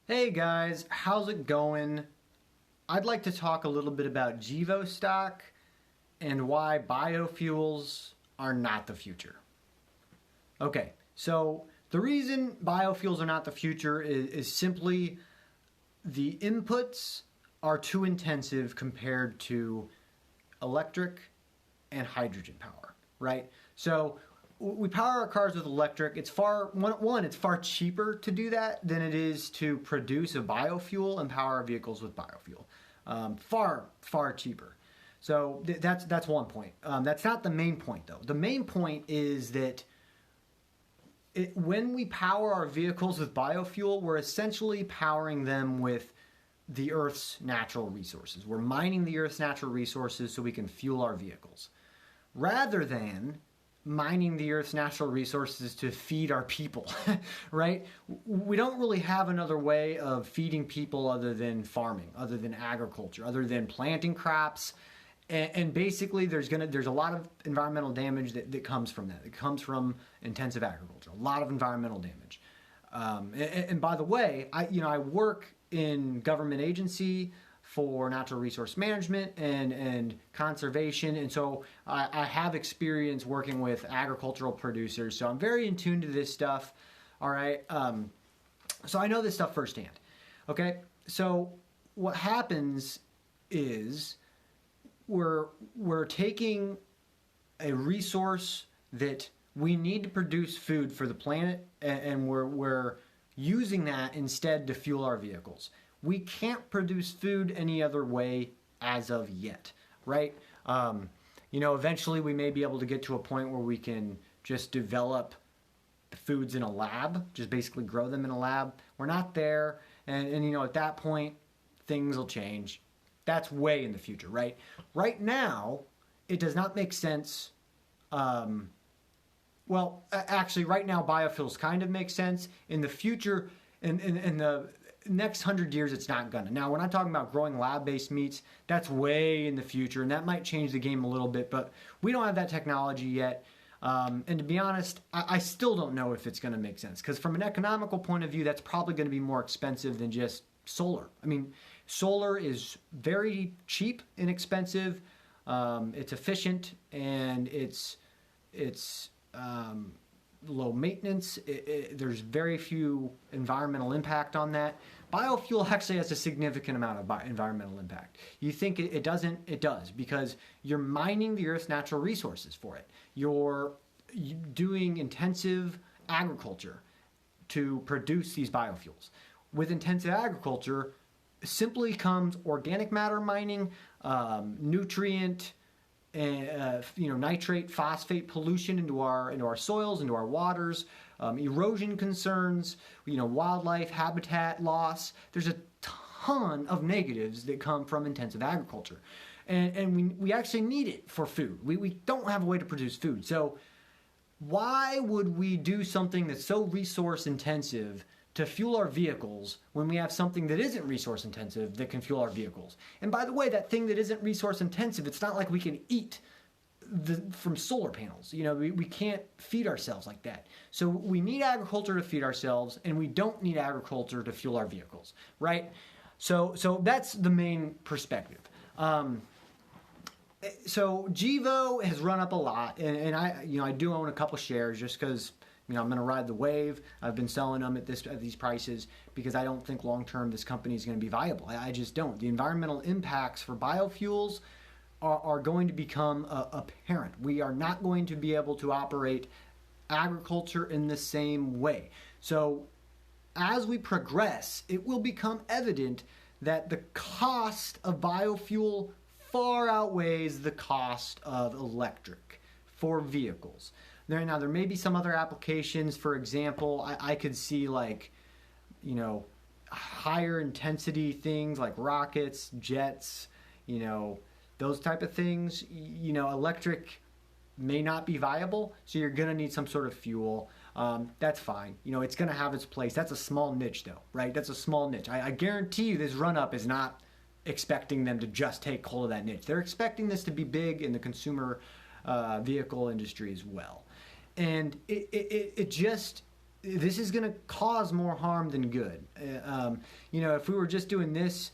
Hey guys, how's it going? I'd like to talk a little bit about GEVO stock and why biofuels are not the future. Okay, so the reason biofuels are not the future is simply the inputs are too intensive compared to electric and hydrogen power, right? So we power our cars with electric. It's it's far cheaper to do that than it is to produce a biofuel and power our vehicles with biofuel. Far cheaper. So that's one point. That's not the main point though. The main point is that when we power our vehicles with biofuel, we're essentially powering them with the Earth's natural resources. We're mining the Earth's natural resources so we can fuel our vehicles, rather than mining the Earth's natural resources to feed our people, right? We don't really have another way of feeding people other than farming, other than agriculture, other than planting crops. And basically, there's a lot of environmental damage that comes from that. It comes from intensive agriculture, a lot of environmental damage. And by the way, I work in government agency for natural resource management and conservation, and so I have experience working with agricultural producers, so I'm very in tune to this stuff. All right, so I know this stuff firsthand. Okay, so what happens is we're taking a resource that we need to produce food for the planet, and we're using that instead to fuel our vehicles. We can't produce food any other way as of yet, right? Eventually we may be able to get to a point where we can just develop the foods in a lab, just basically grow them in a lab. We're not there, and at that point, things will change. That's way in the future, right? Right now, it does not make sense. Actually, right now, biofuels kind of make sense. In the future, in the next 100 years, it's not gonna. Now, we're not talking about growing lab-based meats. That's way in the future, and that might change the game a little bit, but we don't have that technology yet. And to be honest, I still don't know if it's gonna make sense, because from an economical point of view, that's probably gonna be more expensive than just solar. I mean, solar is very cheap, inexpensive, it's efficient, and it's low maintenance. There's very few environmental impact on that. Biofuel actually has a significant amount of environmental impact. You think it doesn't? It does, because you're mining the Earth's natural resources for it. You're doing intensive agriculture to produce these biofuels. With intensive agriculture simply comes organic matter mining, nutrient, nitrate, phosphate pollution into our soils, into our waters, erosion concerns, wildlife habitat loss. There's a ton of negatives that come from intensive agriculture, and we actually need it for food. We don't have a way to produce food, so why would we do something that's so resource intensive to fuel our vehicles when we have something that isn't resource intensive that can fuel our vehicles? And by the way, that thing that isn't resource intensive, it's not like we can eat from solar panels. We can't feed ourselves like that. So we need agriculture to feed ourselves, and we don't need agriculture to fuel our vehicles, right? So that's the main perspective. So GEVO has run up a lot, and I do own a couple shares just because I'm going to ride the wave. I've been selling them at these prices because I don't think long-term this company is going to be viable. I just don't. The environmental impacts for biofuels are going to become apparent. We are not going to be able to operate agriculture in the same way. So as we progress, it will become evident that the cost of biofuel far outweighs the cost of electric for vehicles. Now, there may be some other applications. For example, I could see higher intensity things like rockets, jets, those type of things. Electric may not be viable, so you're going to need some sort of fuel. That's fine. It's going to have its place. That's a small niche, though, right? That's a small niche. I guarantee you this run-up is not expecting them to just take hold of that niche. They're expecting this to be big in the consumer vehicle industry as well. And it just this is going to cause more harm than good. If we were just doing this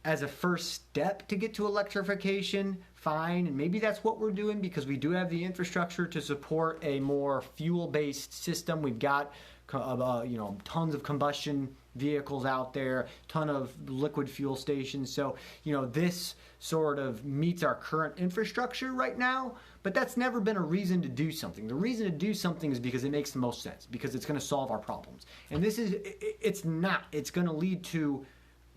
as a first step to get to electrification, fine, and maybe that's what we're doing because we do have the infrastructure to support a more fuel-based system. We've got tons of combustion vehicles out there, ton of liquid fuel stations. So, this sort of meets our current infrastructure right now, but that's never been a reason to do something. The reason to do something is because it makes the most sense, because it's going to solve our problems. And it's not. It's going to lead to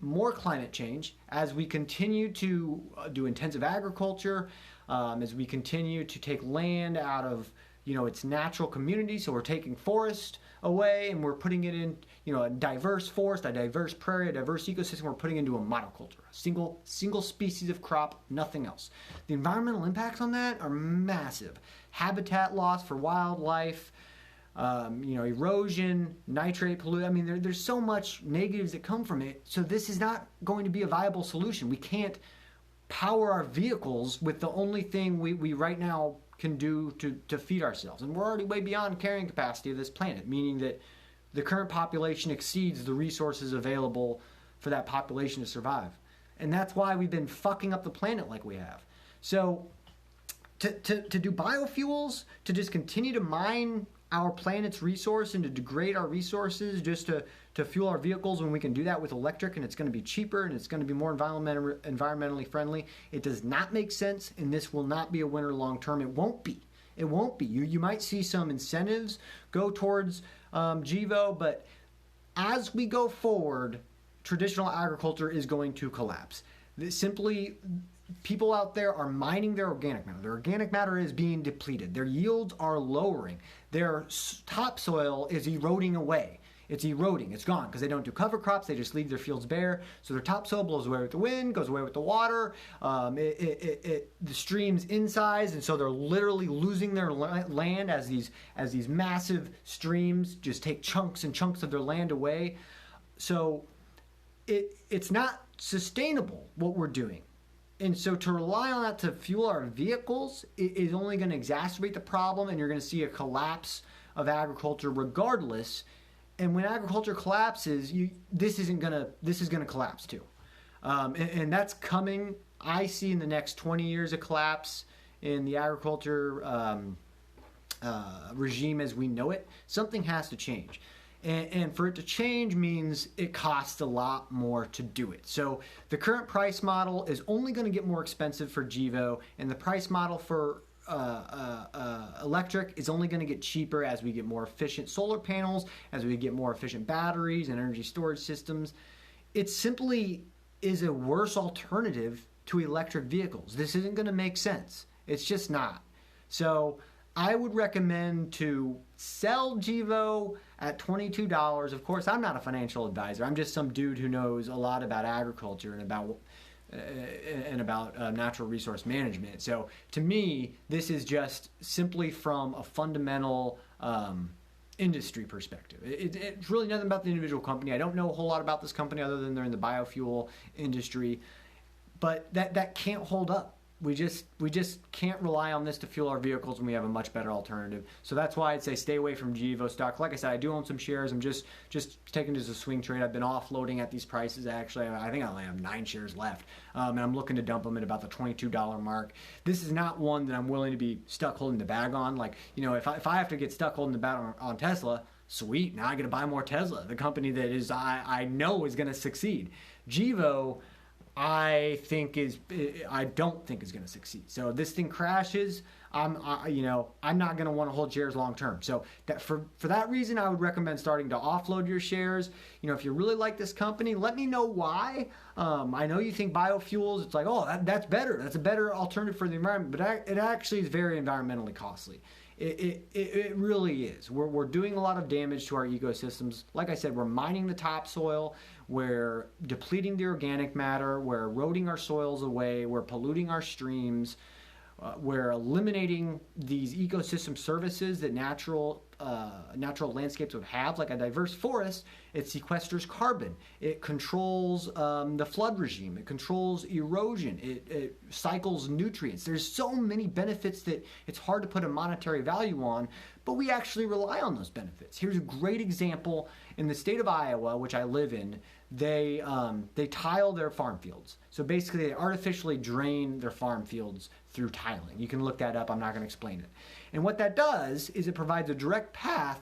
more climate change as we continue to do intensive agriculture, as we continue to take land out of its natural community. So we're taking forest away and we're putting it in a diverse forest, a diverse prairie, a diverse ecosystem. We're putting into a monoculture, a single species of crop, nothing else. The environmental impacts on that are massive. Habitat loss for wildlife, erosion, nitrate pollution. I mean, there's so much negatives that come from it. So this is not going to be a viable solution. We can't power our vehicles with the only thing we right now can do to feed ourselves. And we're already way beyond carrying capacity of this planet, meaning that the current population exceeds the resources available for that population to survive. And that's why we've been fucking up the planet like we have. So to do biofuels, to just continue to mine our planet's resource and to degrade our resources just to fuel our vehicles when we can do that with electric, and it's going to be cheaper and it's going to be more environmentally friendly. It does not make sense, and this will not be a winner long term. It won't be. It won't be. You might see some incentives go towards GEVO, but as we go forward, traditional agriculture is going to collapse. Simply, people out there are mining their organic matter. Their organic matter is being depleted. Their yields are lowering. Their topsoil is eroding away. It's eroding. It's gone because they don't do cover crops. They just leave their fields bare. So their topsoil blows away with the wind, goes away with the water. The streams in size, and so they're literally losing their land as these massive streams just take chunks and chunks of their land away. So it's not sustainable what we're doing. And so to rely on that to fuel our vehicles is only going to exacerbate the problem, and you're going to see a collapse of agriculture regardless. And when agriculture collapses, this is going to collapse too, and that's coming. I see in the next 20 years a collapse in the agriculture regime as we know it. Something has to change. And for it to change means it costs a lot more to do it. So the current price model is only going to get more expensive for GEVO, and the price model for electric is only going to get cheaper as we get more efficient solar panels, as we get more efficient batteries and energy storage systems. It simply is a worse alternative to electric vehicles. This isn't going to make sense. It's just not. So I would recommend to sell GEVO at $22. Of course, I'm not a financial advisor. I'm just some dude who knows a lot about agriculture and about natural resource management. So to me, this is just simply from a fundamental industry perspective. It's really nothing about the individual company. I don't know a whole lot about this company other than they're in the biofuel industry, but that can't hold up. We just can't rely on this to fuel our vehicles when we have a much better alternative. So that's why I'd say stay away from GEVO stock. Like I said, I do own some shares. I'm just taking it as a swing trade. I've been offloading at these prices. Actually, I think I only have 9 shares left, and I'm looking to dump them at about the $22 mark. This is not one that I'm willing to be stuck holding the bag on. Like, if I have to get stuck holding the bag on Tesla, sweet. Now I got to buy more Tesla, the company that is I know is going to succeed. GEVO, I don't think is going to succeed. So if this thing crashes, I'm not going to want to hold shares long term. So that for that reason, I would recommend starting to offload your shares. If you really like this company, let me know why. I know you think biofuels, it's like, oh, that's better. That's a better alternative for the environment, but it actually is very environmentally costly. It really is. We're doing a lot of damage to our ecosystems. Like I said, we're mining the topsoil, we're depleting the organic matter, we're eroding our soils away, we're polluting our streams, we're eliminating these ecosystem services that natural natural landscapes would have, like a diverse forest. It sequesters carbon. It controls the flood regime. It controls erosion. It cycles nutrients. There's so many benefits that it's hard to put a monetary value on, but we actually rely on those benefits. Here's a great example. In the state of Iowa, which I live in, they tile their farm fields. So basically, they artificially drain their farm fields through tiling. You can look that up. I'm not going to explain it. And what that does is it provides a direct path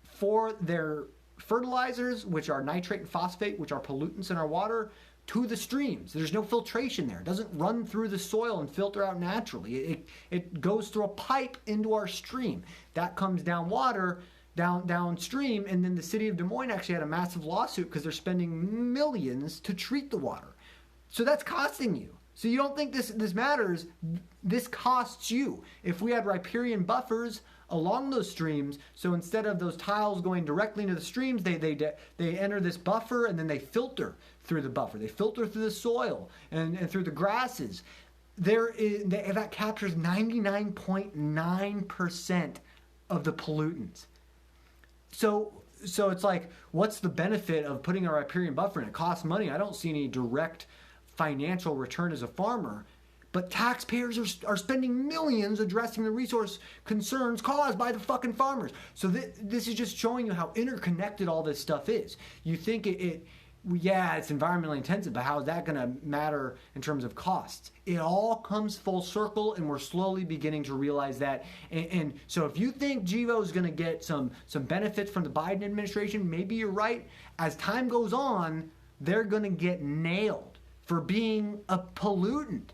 for their fertilizers, which are nitrate and phosphate, which are pollutants in our water, to the streams. There's no filtration there. It doesn't run through the soil and filter out naturally. It goes through a pipe into our stream. That comes downstream, and then the city of Des Moines actually had a massive lawsuit because they're spending millions to treat the water. So that's costing you. So you don't think this matters? This costs you. If we had riparian buffers along those streams, so instead of those tiles going directly into the streams, they enter this buffer and then they filter through the buffer. They filter through the soil and through the grasses. That captures 99.9% of the pollutants. So it's like, what's the benefit of putting a riparian buffer in? It costs money. I don't see any direct financial return as a farmer, but taxpayers are spending millions addressing the resource concerns caused by the fucking farmers. So this is just showing you how interconnected all this stuff is. You think it's environmentally intensive, but how is that going to matter in terms of costs? It all comes full circle, and we're slowly beginning to realize that. And so if you think GEVO is going to get some benefits from the Biden administration, maybe you're right. As time goes on, they're going to get nailed for being a pollutant,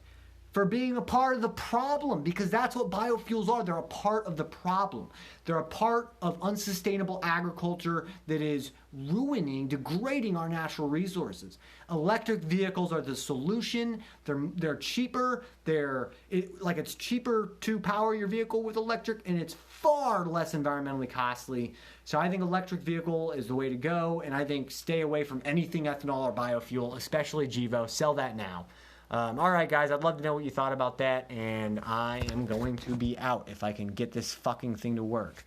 for being a part of the problem, because that's what biofuels are. They're a part of the problem. They're a part of unsustainable agriculture that is degrading our natural resources. Electric vehicles are the solution. They're cheaper. It's cheaper to power your vehicle with electric, and it's far less environmentally costly. So I think electric vehicle is the way to go, and I think stay away from anything ethanol or biofuel, especially GEVO. Sell that now. All right, guys, I'd love to know what you thought about that, and I am going to be out if I can get this fucking thing to work.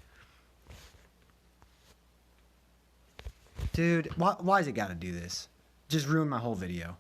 Dude, why's it gotta do this? Just ruin my whole video.